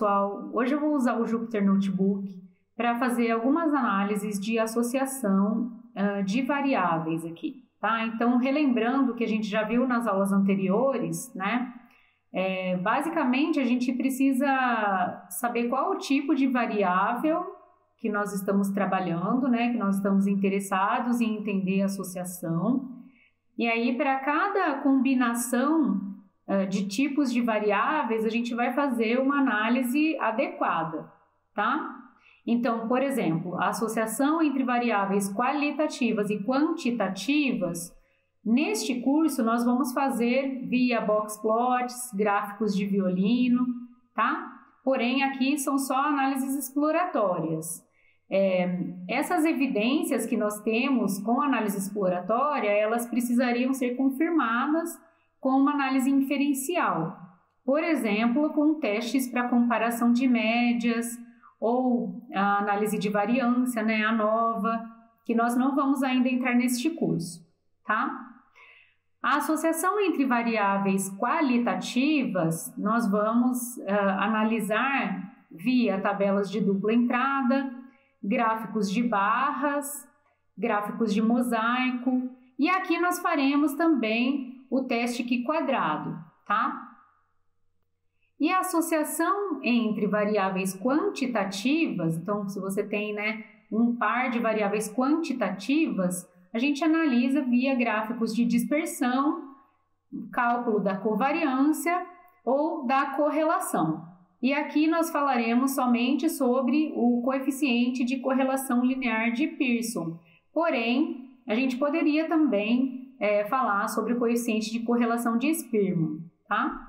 pessoal, hoje eu vou usar o Jupyter Notebook para fazer algumas análises de associação de variáveis aqui, tá? Então, relembrando o que a gente já viu nas aulas anteriores, né? Basicamente, a gente precisa saber qual o tipo de variável que nós estamos trabalhando, né? Que nós estamos interessados em entender a associação. E aí, para cada combinação de tipos de variáveis, a gente vai fazer uma análise adequada, tá? Então, por exemplo, a associação entre variáveis qualitativas e quantitativas, neste curso nós vamos fazer via boxplots, gráficos de violino, tá? Porém, aqui são só análises exploratórias. Essas evidências que nós temos com análise exploratória, elas precisariam ser confirmadas com uma análise inferencial. Por exemplo, com testes para comparação de médias ou a análise de variância, né, a nova, que nós não vamos ainda entrar neste curso, tá? A associação entre variáveis qualitativas, nós vamos analisar via tabelas de dupla entrada, gráficos de barras, gráficos de mosaico, e aqui nós faremos também o teste Q quadrado, tá? E a associação entre variáveis quantitativas, então se você tem, né, um par de variáveis quantitativas, a gente analisa via gráficos de dispersão, cálculo da covariância ou da correlação. E aqui nós falaremos somente sobre o coeficiente de correlação linear de Pearson. Porém, a gente poderia também falar sobre o coeficiente de correlação de Spearman, tá?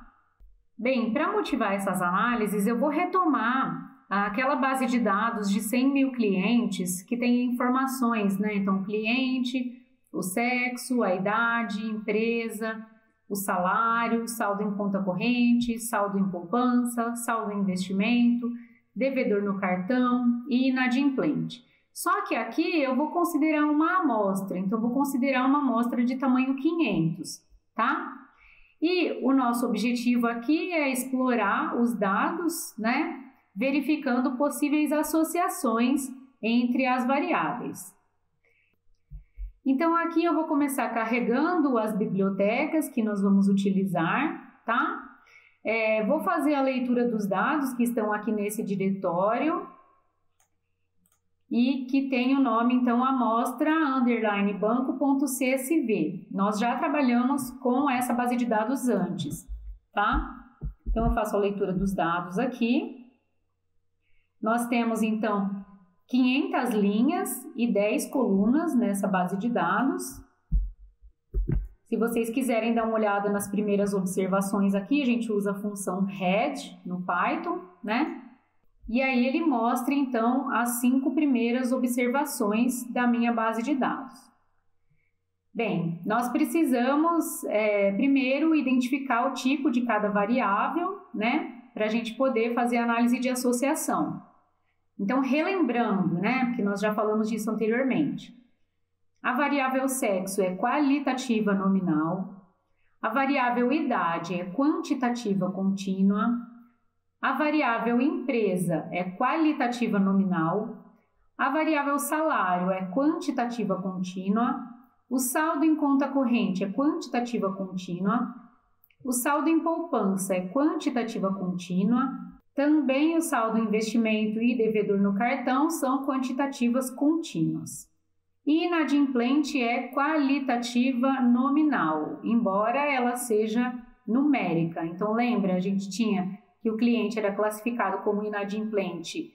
Bem, para motivar essas análises, eu vou retomar aquela base de dados de 100 mil clientes que tem informações, né? Então, o cliente, o sexo, a idade, empresa, o salário, saldo em conta corrente, saldo em poupança, saldo em investimento, devedor no cartão e inadimplente. Só que aqui eu vou considerar uma amostra, então eu vou considerar uma amostra de tamanho 500, tá? E o nosso objetivo aqui é explorar os dados, né? Verificando possíveis associações entre as variáveis. Então, aqui eu vou começar carregando as bibliotecas que nós vamos utilizar, tá? Vou fazer a leitura dos dados que estão aqui nesse diretório e que tem o nome, então, amostra_banco.csv. Nós já trabalhamos com essa base de dados antes, tá? Então, eu faço a leitura dos dados aqui. Nós temos, então, 500 linhas e 10 colunas nessa base de dados. Se vocês quiserem dar uma olhada nas primeiras observações aqui, a gente usa a função head no Python, né? E aí ele mostra, então, as 5 primeiras observações da minha base de dados. Bem, nós precisamos primeiro identificar o tipo de cada variável, né? Para a gente poder fazer a análise de associação. Então, relembrando, né? Porque nós já falamos disso anteriormente. A variável sexo é qualitativa nominal. A variável idade é quantitativa contínua. A variável empresa é qualitativa nominal. A variável salário é quantitativa contínua. O saldo em conta corrente é quantitativa contínua. O saldo em poupança é quantitativa contínua. Também o saldo em investimento e devedor no cartão são quantitativas contínuas. E inadimplente é qualitativa nominal, embora ela seja numérica. Então, lembra, a gente tinha que o cliente era classificado como inadimplente,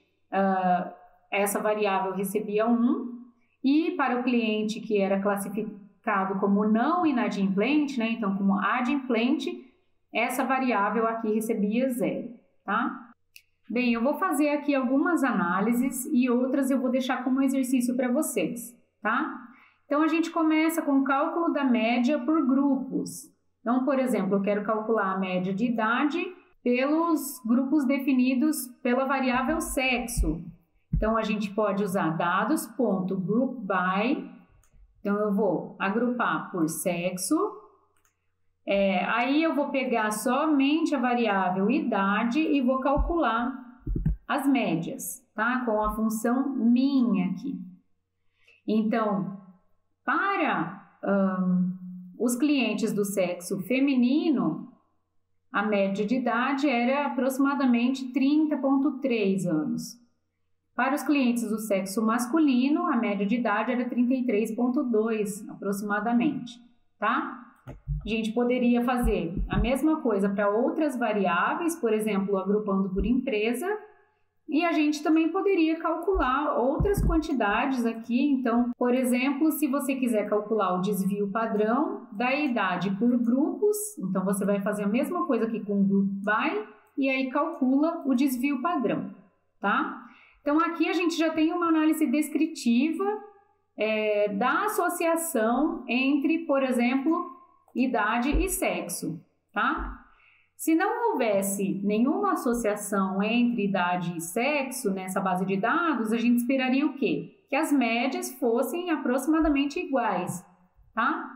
essa variável recebia 1, e para o cliente que era classificado como não inadimplente, né, então como adimplente, essa variável aqui recebia 0, tá? Bem, eu vou fazer aqui algumas análises e outras eu vou deixar como exercício para vocês, tá? Então, a gente começa com o cálculo da média por grupos. Então, por exemplo, eu quero calcular a média de idade pelos grupos definidos pela variável sexo. Então, a gente pode usar dados.groupby. Então, eu vou agrupar por sexo. Aí, eu vou pegar somente a variável idade e vou calcular as médias, tá? Com a função min aqui. Então, para os clientes do sexo feminino, a média de idade era aproximadamente 30,3 anos. Para os clientes do sexo masculino, a média de idade era 33,2 aproximadamente, tá? A gente poderia fazer a mesma coisa para outras variáveis, por exemplo, agrupando por empresa, e a gente também poderia calcular outras quantidades aqui. Então, por exemplo, se você quiser calcular o desvio padrão da idade por grupos, então você vai fazer a mesma coisa aqui com o group by e aí calcula o desvio padrão, tá? Então, aqui a gente já tem uma análise descritiva da associação entre, por exemplo, idade e sexo, tá? Se não houvesse nenhuma associação entre idade e sexo nessa base de dados, a gente esperaria o quê? Que as médias fossem aproximadamente iguais, tá?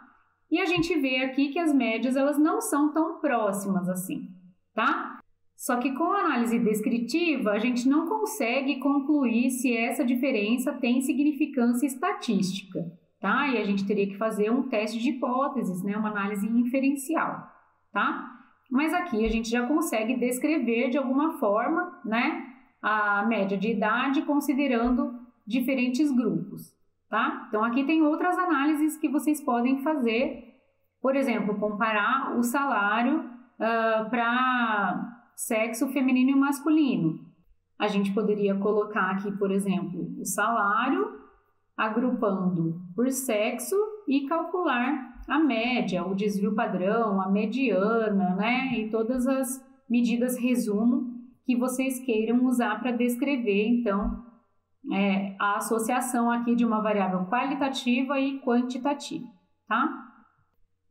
E a gente vê aqui que as médias elas não são tão próximas assim, tá? Só que com a análise descritiva, a gente não consegue concluir se essa diferença tem significância estatística, tá? E a gente teria que fazer um teste de hipóteses, né? Uma análise inferencial, tá? Mas aqui a gente já consegue descrever de alguma forma, né, a média de idade considerando diferentes grupos, tá? Então aqui tem outras análises que vocês podem fazer, por exemplo, comparar o salário para sexo feminino e masculino. A gente poderia colocar aqui, por exemplo, o salário, agrupando por sexo e calcular a média, o desvio padrão, a mediana, né? E todas as medidas resumo que vocês queiram usar para descrever, então, a associação aqui de uma variável qualitativa e quantitativa, tá?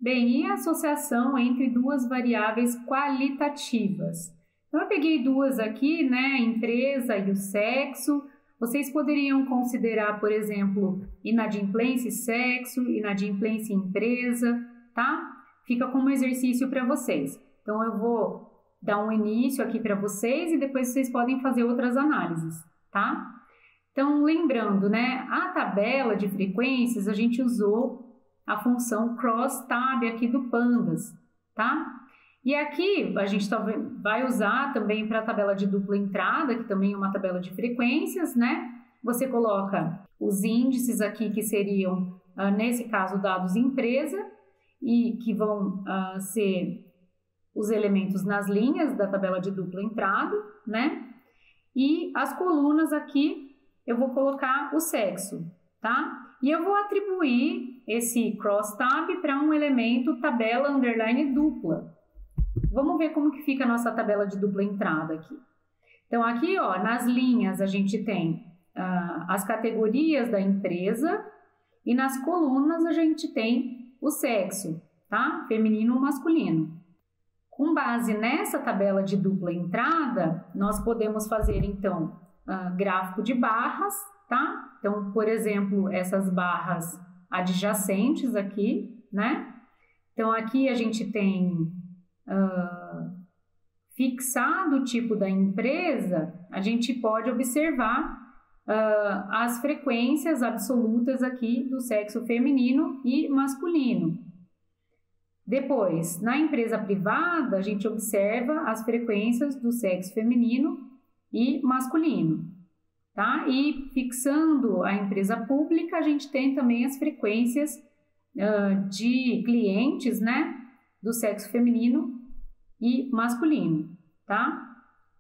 Bem, e a associação entre duas variáveis qualitativas? Então, eu peguei duas aqui, né? A empresa e o sexo. Vocês poderiam considerar, por exemplo, inadimplência e sexo, inadimplência e empresa, tá? Fica como exercício para vocês. Então, eu vou dar um início aqui para vocês e depois vocês podem fazer outras análises, tá? Então, lembrando, né? A tabela de frequências, a gente usou a função crosstab aqui do Pandas, tá? E aqui a gente vai usar também para a tabela de dupla entrada, que também é uma tabela de frequências, né? Você coloca os índices aqui que seriam, nesse caso, dados empresa e que vão ser os elementos nas linhas da tabela de dupla entrada, né? E as colunas aqui eu vou colocar o sexo, tá? E eu vou atribuir esse crosstab para um elemento tabela underline dupla. Vamos ver como que fica a nossa tabela de dupla entrada aqui. Então, aqui, ó, nas linhas a gente tem as categorias da empresa e nas colunas a gente tem o sexo, tá? Feminino ou masculino. Com base nessa tabela de dupla entrada, nós podemos fazer, então, gráfico de barras, tá? Então, por exemplo, essas barras adjacentes aqui, né? Então, aqui a gente tem... fixado o tipo da empresa, a gente pode observar as frequências absolutas aqui do sexo feminino e masculino. Depois, na empresa privada, a gente observa as frequências do sexo feminino e masculino, tá? E fixando a empresa pública, a gente tem também as frequências de clientes, né, do sexo feminino e masculino, tá?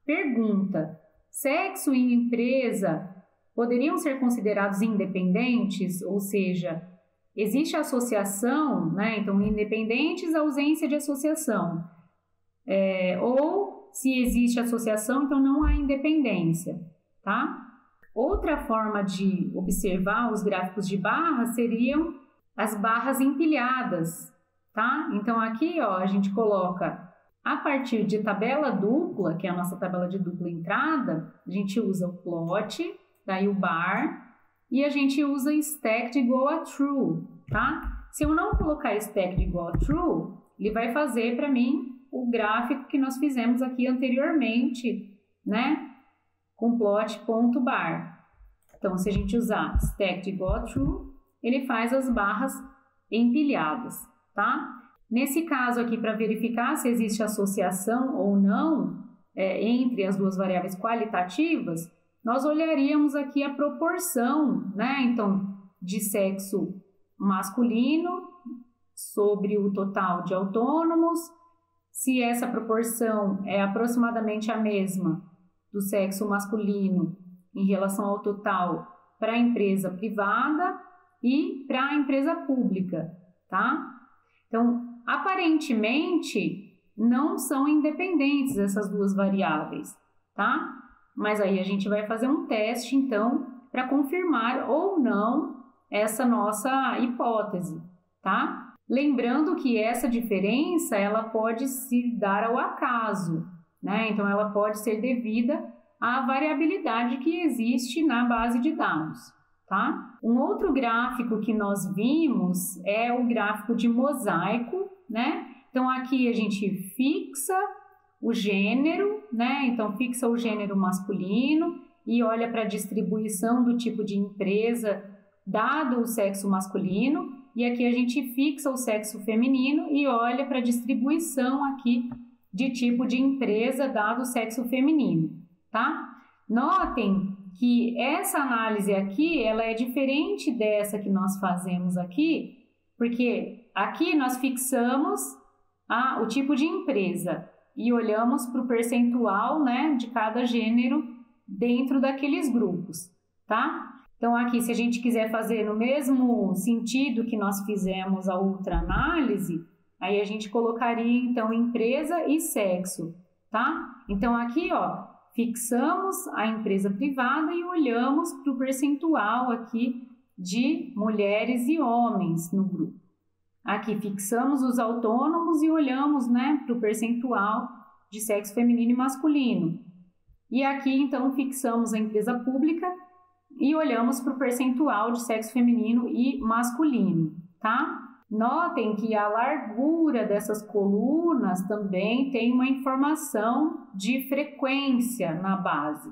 Pergunta: sexo e empresa poderiam ser considerados independentes? Ou seja, existe associação, né? Então, independentes, ausência de associação. Ou, se existe associação, então não há independência, tá? Outra forma de observar os gráficos de barras seriam as barras empilhadas, tá? Então, aqui, ó, a gente coloca... A partir de tabela dupla, que é a nossa tabela de dupla entrada, a gente usa o plot, daí o bar, e a gente usa stacked igual a true, tá? Se eu não colocar stacked igual a true, ele vai fazer para mim o gráfico que nós fizemos aqui anteriormente, né? com plot.bar. Então, se a gente usar stacked got true, ele faz as barras empilhadas, tá? Nesse caso aqui, para verificar se existe associação ou não entre as duas variáveis qualitativas, nós olharíamos aqui a proporção, né? Então, de sexo masculino sobre o total de autônomos, se essa proporção é aproximadamente a mesma do sexo masculino em relação ao total para a empresa privada e para a empresa pública, tá? Então, aparentemente, não são independentes essas duas variáveis, tá? Mas aí a gente vai fazer um teste, então, para confirmar ou não essa nossa hipótese, tá? Lembrando que essa diferença, ela pode se dar ao acaso, né? Então, ela pode ser devida à variabilidade que existe na base de dados, tá? Um outro gráfico que nós vimos é o gráfico de mosaico, né? Então, aqui a gente fixa o gênero, né? Então, fixa o gênero masculino e olha para a distribuição do tipo de empresa dado o sexo masculino. E aqui a gente fixa o sexo feminino e olha para a distribuição aqui de tipo de empresa dado o sexo feminino, tá? Notem que essa análise aqui, ela é diferente dessa que nós fazemos aqui, porque aqui nós fixamos o tipo de empresa e olhamos para o percentual, né, de cada gênero dentro daqueles grupos, tá? Então, aqui, se a gente quiser fazer no mesmo sentido que nós fizemos a outra análise, aí a gente colocaria, então, empresa e sexo, tá? Então, aqui, ó, fixamos a empresa privada e olhamos para o percentual aqui de mulheres e homens no grupo. Aqui, fixamos os autônomos e olhamos, né, para o percentual de sexo feminino e masculino. E aqui, então, fixamos a empresa pública e olhamos para o percentual de sexo feminino e masculino, tá? Notem que a largura dessas colunas também tem uma informação de frequência na base,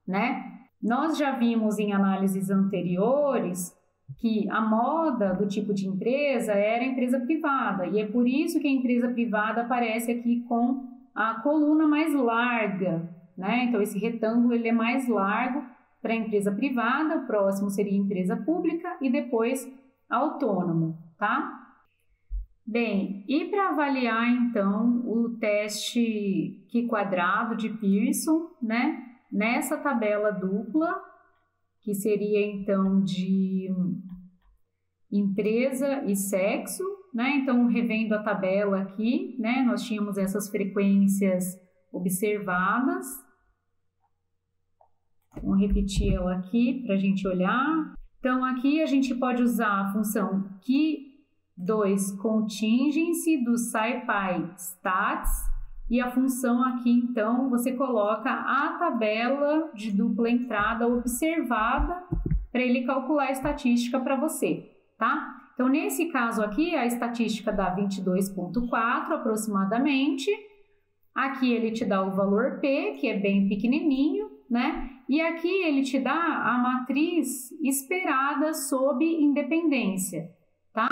né? Nós já vimos em análises anteriores que a moda do tipo de empresa era a empresa privada, e é por isso que a empresa privada aparece aqui com a coluna mais larga, né? Então, esse retângulo ele é mais largo para a empresa privada, o próximo seria empresa pública e depois autônomo, tá? Bem, e para avaliar então o teste Q quadrado de Pearson, né? Nessa tabela dupla, que seria então de empresa e sexo, né? Então, revendo a tabela aqui, né? Nós tínhamos essas frequências observadas. Vamos repetir ela aqui para a gente olhar. Então, aqui a gente pode usar a função Q2 contingency do SciPy stats e a função aqui, então, você coloca a tabela de dupla entrada observada para ele calcular a estatística para você, tá? Então, nesse caso aqui, a estatística dá 22,4 aproximadamente. Aqui ele te dá o valor P, que é bem pequenininho, né? E aqui ele te dá a matriz esperada sob independência, tá?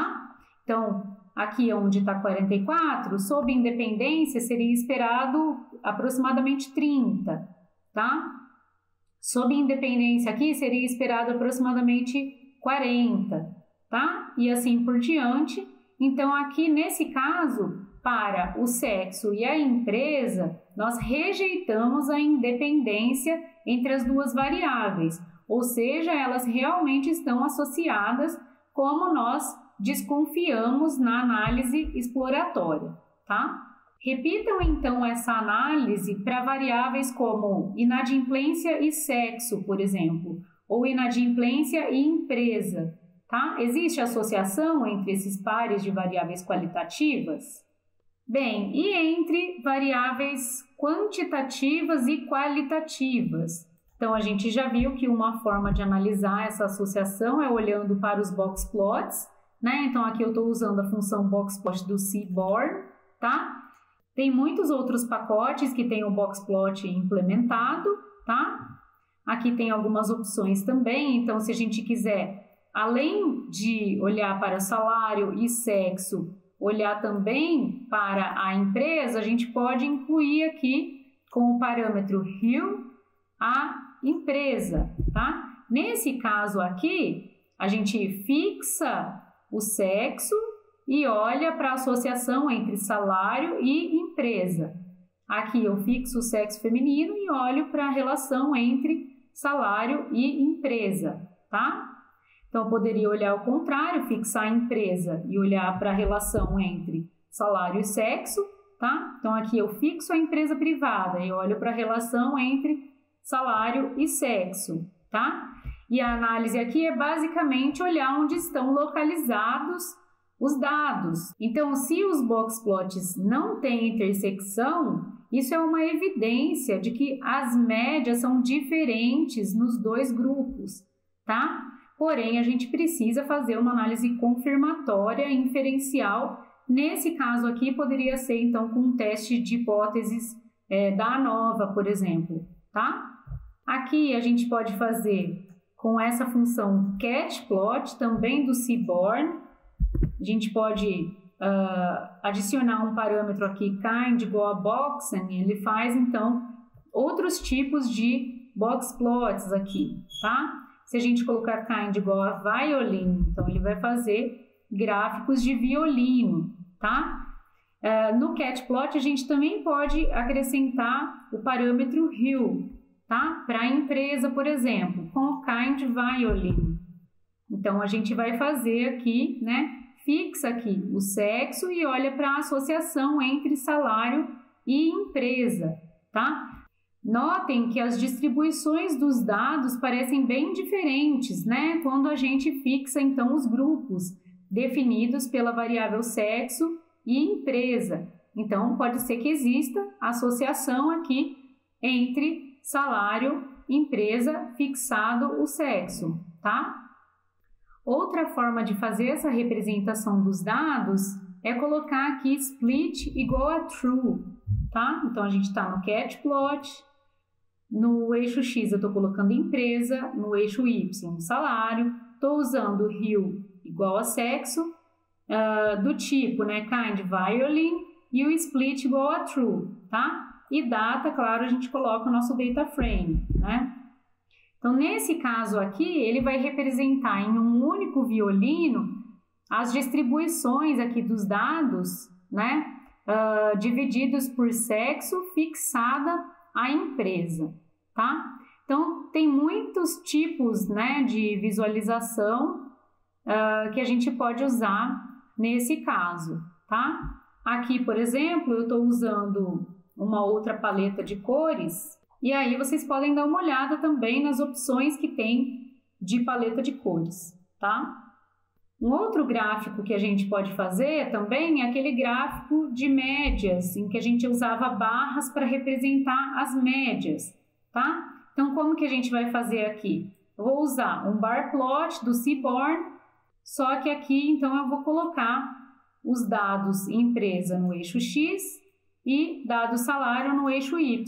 Então, aqui onde está 44, sob independência seria esperado aproximadamente 30, tá? Sob independência aqui seria esperado aproximadamente 40, tá? E assim por diante. Então, aqui nesse caso, para o sexo e a empresa, nós rejeitamos a independência entre as duas variáveis, ou seja, elas realmente estão associadas, como nós desconfiamos na análise exploratória, tá? Repitam então essa análise para variáveis como inadimplência e sexo, por exemplo, ou inadimplência e empresa, tá? Existe associação entre esses pares de variáveis qualitativas? Bem, e entre variáveis quantitativas e qualitativas? Então, a gente já viu que uma forma de analisar essa associação é olhando para os box plots, né? Então, aqui eu estou usando a função box plot do Seaborn, tá? Tem muitos outros pacotes que têm o box plot implementado, tá? Aqui tem algumas opções também, então se a gente quiser, além de olhar para salário e sexo, olhar também para a empresa, a gente pode incluir aqui com o parâmetro who a empresa, tá? Nesse caso aqui, a gente fixa o sexo e olha para a associação entre salário e empresa. Aqui eu fixo o sexo feminino e olho para a relação entre salário e empresa, tá? Então, eu poderia olhar ao contrário, fixar a empresa e olhar para a relação entre salário e sexo, tá? Então, aqui eu fixo a empresa privada e olho para a relação entre salário e sexo, tá? E a análise aqui é basicamente olhar onde estão localizados os dados. Então, se os box plots não têm intersecção, isso é uma evidência de que as médias são diferentes nos dois grupos, tá? Porém, a gente precisa fazer uma análise confirmatória inferencial. Nesse caso aqui, poderia ser, então, com um teste de hipóteses da ANOVA, por exemplo, tá? Aqui a gente pode fazer com essa função catplot, também do Seaborn. A gente pode adicionar um parâmetro aqui, kind igual a box, e ele faz, então, outros tipos de box plots aqui, tá? Se a gente colocar kind igual a violin, então ele vai fazer gráficos de violino, tá? No catplot, a gente também pode acrescentar o parâmetro who, tá? Para a empresa, por exemplo, com o kind violin. Então, a gente vai fazer aqui, né? Fixa aqui o sexo e olha para a associação entre salário e empresa, tá? Notem que as distribuições dos dados parecem bem diferentes, né? Quando a gente fixa, então, os grupos definidos pela variável sexo e empresa. Então, pode ser que exista associação aqui entre salário e empresa fixado o sexo, tá? Outra forma de fazer essa representação dos dados é colocar aqui split igual a true, tá? Então, a gente está no catplot, no eixo X eu estou colocando empresa, no eixo Y salário, estou usando who igual a sexo, do tipo, né, kind violin, e o split igual a true, tá? E data, claro, a gente coloca o nosso data frame, né? Então, nesse caso aqui, ele vai representar em um único violino as distribuições aqui dos dados, né, divididos por sexo fixada a empresa, tá? Então, tem muitos tipos, né, de visualização que a gente pode usar nesse caso, tá? Aqui, por exemplo, eu estou usando uma outra paleta de cores, e aí vocês podem dar uma olhada também nas opções que tem de paleta de cores, tá? Um outro gráfico que a gente pode fazer também é aquele gráfico de médias, em que a gente usava barras para representar as médias, tá? Então, como que a gente vai fazer aqui? Eu vou usar um bar plot do Seaborn, só que aqui, então, eu vou colocar os dados empresa no eixo X e dados salário no eixo Y,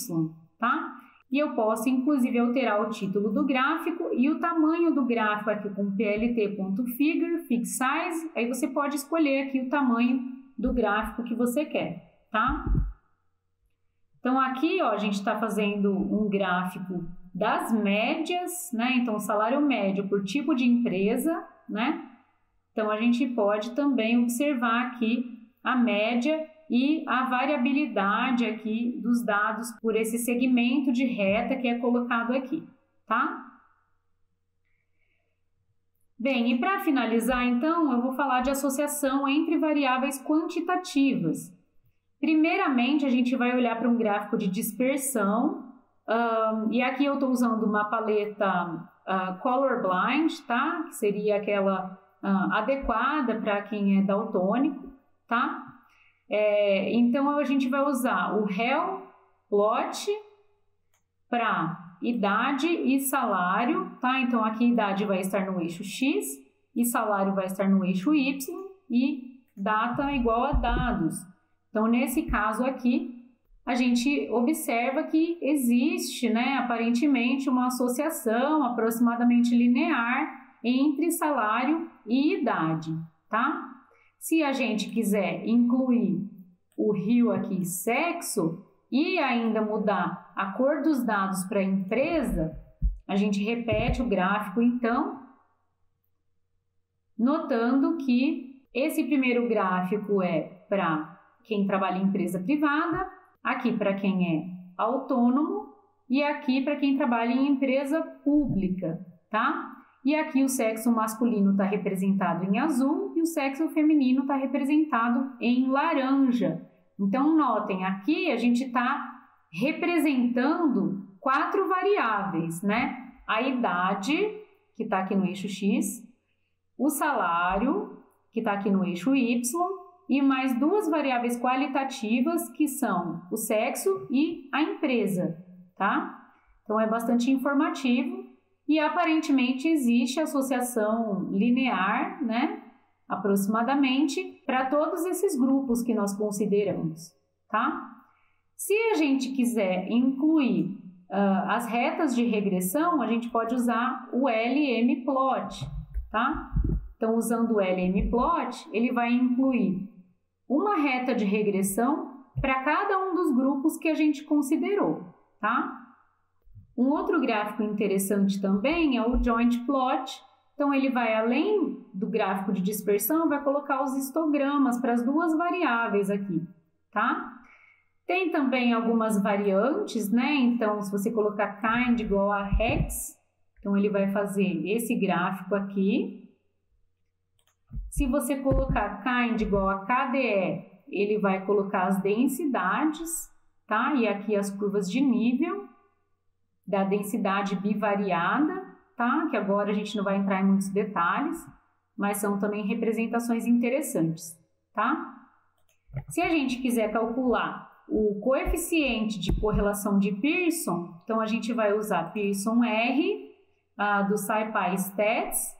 tá? E eu posso, inclusive, alterar o título do gráfico e o tamanho do gráfico aqui com plt.figure, fix size. Aí você pode escolher aqui o tamanho do gráfico que você quer, tá? Então, aqui, ó, a gente está fazendo um gráfico das médias, né? Então, salário médio por tipo de empresa, né? Então, a gente pode também observar aqui a média e a variabilidade aqui dos dados por esse segmento de reta que é colocado aqui, tá? Bem, e para finalizar, então, eu vou falar de associação entre variáveis quantitativas. Primeiramente, a gente vai olhar para um gráfico de dispersão, e aqui eu estou usando uma paleta colorblind, tá? Que seria aquela adequada para quem é daltônico, tá? Então, a gente vai usar o rel plot para idade e salário, tá? Então, aqui idade vai estar no eixo X e salário vai estar no eixo Y e data igual a dados. Então, nesse caso aqui, a gente observa que existe, né, aparentemente uma associação aproximadamente linear entre salário e idade, tá? Se a gente quiser incluir o RIO aqui, sexo, e ainda mudar a cor dos dados para a empresa, a gente repete o gráfico então, notando que esse primeiro gráfico é para quem trabalha em empresa privada, aqui para quem é autônomo e aqui para quem trabalha em empresa pública, tá? E aqui o sexo masculino está representado em azul e o sexo feminino está representado em laranja. Então, notem, aqui a gente está representando 4 variáveis, né? A idade, que está aqui no eixo X, o salário, que está aqui no eixo Y, e mais 2 variáveis qualitativas, que são o sexo e a empresa, tá? Então, é bastante informativo e aparentemente existe associação linear, né? Aproximadamente, para todos esses grupos que nós consideramos, tá? Se a gente quiser incluir as retas de regressão, a gente pode usar o LM-plot, tá? Então, usando o LM-plot, ele vai incluir uma reta de regressão para cada um dos grupos que a gente considerou, tá? Um outro gráfico interessante também é o joint plot. Então, ele vai além do gráfico de dispersão, vai colocar os histogramas para as 2 variáveis aqui, tá? Tem também algumas variantes, né? Então, se você colocar kind igual a hex, então ele vai fazer esse gráfico aqui. Se você colocar kind igual a KDE, ele vai colocar as densidades, tá? E aqui as curvas de nível da densidade bivariada, tá? Que agora a gente não vai entrar em muitos detalhes, mas são também representações interessantes, tá? Se a gente quiser calcular o coeficiente de correlação de Pearson, então a gente vai usar Pearson R do SciPy Stats,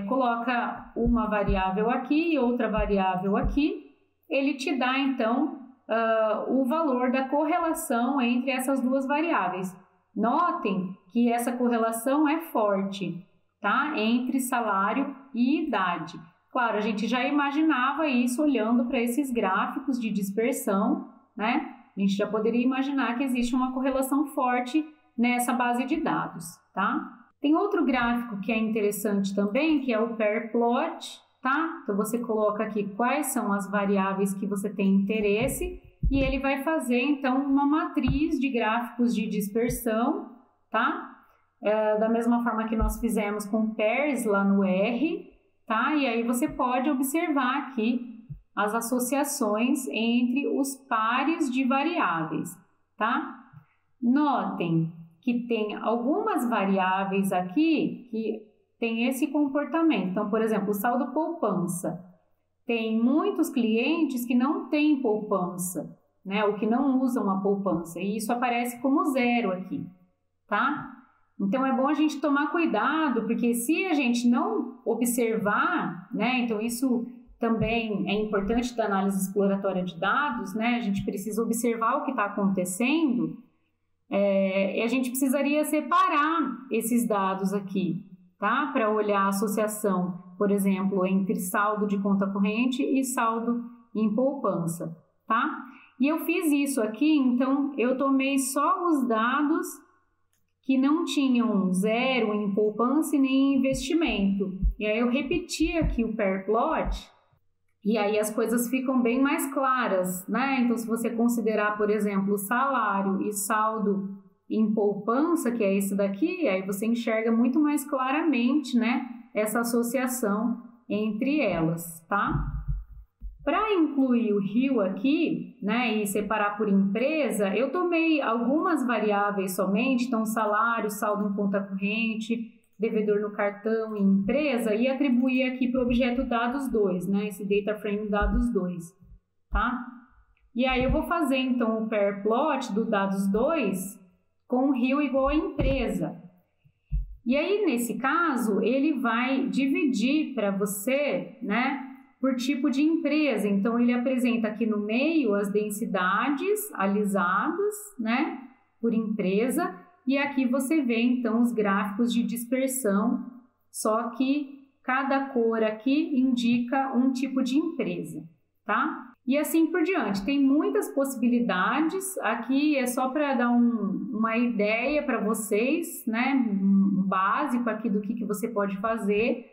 coloca uma variável aqui e outra variável aqui, ele te dá então o valor da correlação entre essas 2 variáveis. Notem que essa correlação é forte, tá? Entre salário e idade. Claro, a gente já imaginava isso olhando para esses gráficos de dispersão, né? A gente já poderia imaginar que existe uma correlação forte nessa base de dados, tá? Tem outro gráfico que é interessante também, que é o pair plot, tá? Então, você coloca aqui quais são as variáveis que você tem interesse e ele vai fazer, então, uma matriz de gráficos de dispersão, tá? Da mesma forma que nós fizemos com pairs lá no R, tá? E aí você pode observar aqui as associações entre os pares de variáveis, tá? Notem que tem algumas variáveis aqui que tem esse comportamento. Então, por exemplo, o saldo poupança. Tem muitos clientes que não têm poupança, né? Ou que não usam a poupança, e isso aparece como 0 aqui, tá? Então, é bom a gente tomar cuidado, porque se a gente não observar, né? Então, isso também é importante da análise exploratória de dados, né? A gente precisa observar o que está acontecendo, e a gente precisaria separar esses dados aqui, tá? Para olhar a associação, por exemplo, entre saldo de conta corrente e saldo em poupança, tá? E eu fiz isso aqui, então eu tomei só os dados que não tinham 0 em poupança e nem em investimento. E aí eu repeti aqui o pair plot, e aí as coisas ficam bem mais claras, né? Então, se você considerar, por exemplo, salário e saldo em poupança, que é esse daqui, aí você enxerga muito mais claramente, né, essa associação entre elas, tá? Para incluir o RIO aqui, né, e separar por empresa, eu tomei algumas variáveis somente, então salário, saldo em conta corrente, devedor no cartão e empresa, e atribuí aqui para o objeto dados 2, né, esse data frame dados 2, tá? E aí eu vou fazer então o pair plot do dados 2 com o RIO igual a empresa. E aí, nesse caso, ele vai dividir para você, né, por tipo de empresa. Então, ele apresenta aqui no meio as densidades alisadas, né, por empresa, e aqui você vê, então, os gráficos de dispersão, só que cada cor aqui indica um tipo de empresa, tá? E assim por diante. Tem muitas possibilidades. Aqui é só para dar uma ideia para vocês, né, um básico aqui do que você pode fazer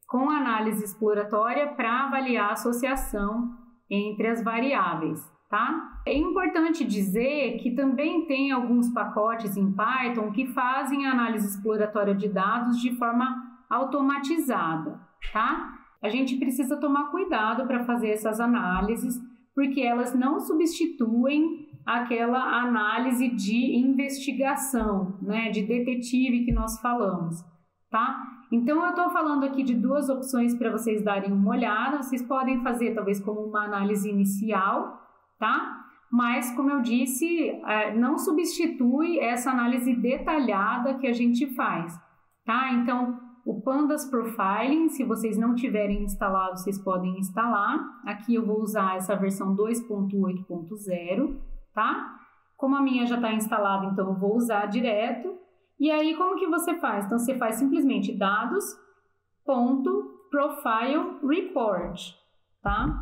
com análise exploratória para avaliar a associação entre as variáveis, tá? É importante dizer que também tem alguns pacotes em Python que fazem a análise exploratória de dados de forma automatizada, tá? A gente precisa tomar cuidado para fazer essas análises, porque elas não substituem aquela análise de investigação, né, de detetive que nós falamos, tá? Então, eu estou falando aqui de duas opções para vocês darem uma olhada. Vocês podem fazer, talvez, como uma análise inicial, tá? Mas, como eu disse, não substitui essa análise detalhada que a gente faz, tá? Então, o Pandas Profiling, se vocês não tiverem instalado, vocês podem instalar. Aqui eu vou usar essa versão 2.8.0, tá? Como a minha já está instalada, então eu vou usar direto. E aí, como que você faz? Então, você faz simplesmente dados.profile report, tá?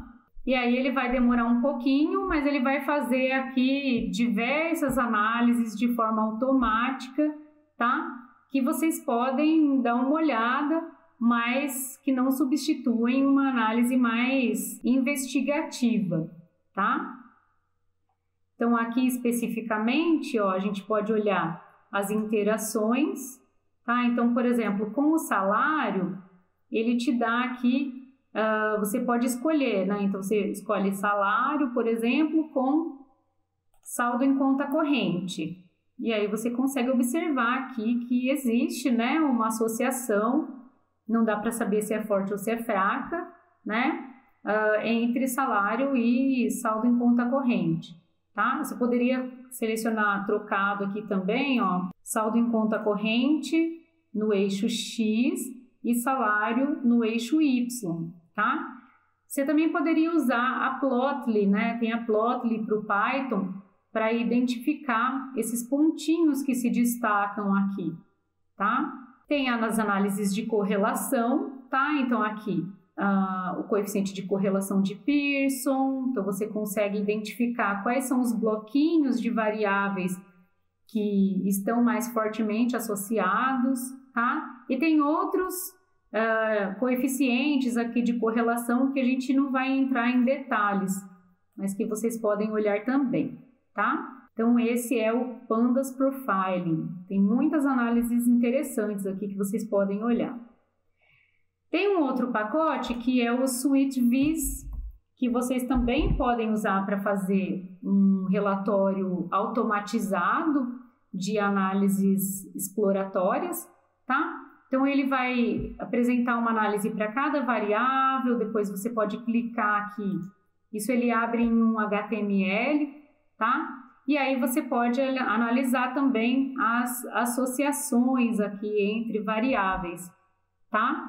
E aí, ele vai demorar um pouquinho, mas ele vai fazer aqui diversas análises de forma automática, tá? Que vocês podem dar uma olhada, mas que não substituem uma análise mais investigativa, tá? Então, aqui especificamente, ó, a gente pode olhar as interações, tá? Então, por exemplo, com o salário, ele te dá aqui, você pode escolher, né? Então, você escolhe salário, por exemplo, com saldo em conta corrente. E aí você consegue observar aqui que existe, né, uma associação, não dá para saber se é forte ou se é fraca, né, entre salário e saldo em conta corrente, tá? Você poderia selecionar trocado aqui também, ó, saldo em conta corrente no eixo X e salário no eixo Y, tá? Você também poderia usar a Plotly, né? Tem a Plotly para o Python para identificar esses pontinhos que se destacam aqui, tá? Tem as análises de correlação, tá? Então aqui o coeficiente de correlação de Pearson, então você consegue identificar quais são os bloquinhos de variáveis que estão mais fortemente associados, tá? E tem outros coeficientes aqui de correlação que a gente não vai entrar em detalhes, mas que vocês podem olhar também, tá? Então, esse é o Pandas Profiling. Tem muitas análises interessantes aqui que vocês podem olhar. Tem um outro pacote que é o SweetViz, que vocês também podem usar para fazer um relatório automatizado de análises exploratórias, tá? Então, ele vai apresentar uma análise para cada variável, depois você pode clicar aqui. Isso ele abre em um HTML, tá? E aí você pode analisar também as associações aqui entre variáveis, tá?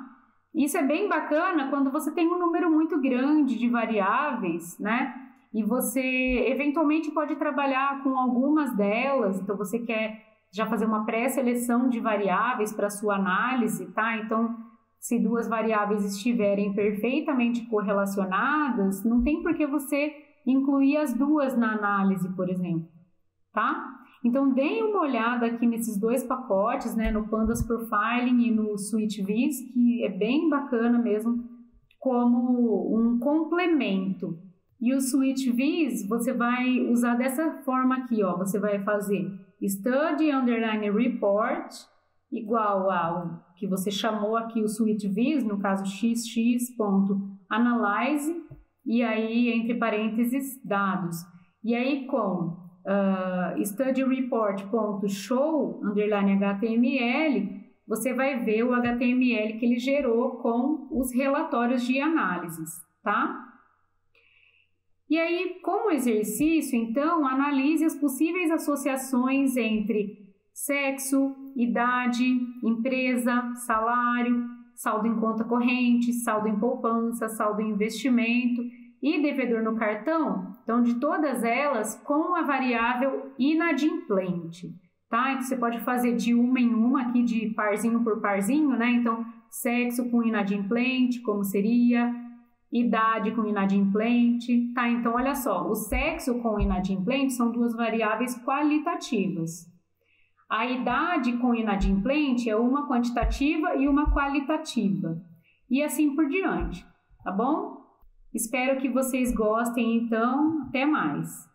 Isso é bem bacana quando você tem um número muito grande de variáveis, né? E você eventualmente pode trabalhar com algumas delas, então você quer já fazer uma pré-seleção de variáveis para sua análise, tá? Então, se duas variáveis estiverem perfeitamente correlacionadas, não tem por que você incluir as duas na análise, por exemplo, tá? Então, deem uma olhada aqui nesses dois pacotes, né, no Pandas Profiling e no SweetViz, que é bem bacana mesmo, como um complemento. E o SweetViz, você vai usar dessa forma aqui, ó, você vai fazer study underline report, igual ao que você chamou aqui o SweetViz, no caso xx.analyze, e aí entre parênteses dados. E aí com studyReport.show underline HTML, você vai ver o HTML que ele gerou com os relatórios de análises, tá? E aí, como exercício, então, analise as possíveis associações entre sexo, idade, empresa, salário, saldo em conta corrente, saldo em poupança, saldo em investimento e devedor no cartão. Então, de todas elas, com a variável inadimplente, tá? Então, você pode fazer de uma em uma aqui, de parzinho por parzinho, né? Então, sexo com inadimplente, como seria? Idade com inadimplente, tá? Então, olha só, o sexo com inadimplente são duas variáveis qualitativas. A idade com inadimplente é uma quantitativa e uma qualitativa. E assim por diante, tá bom? Espero que vocês gostem, então, até mais.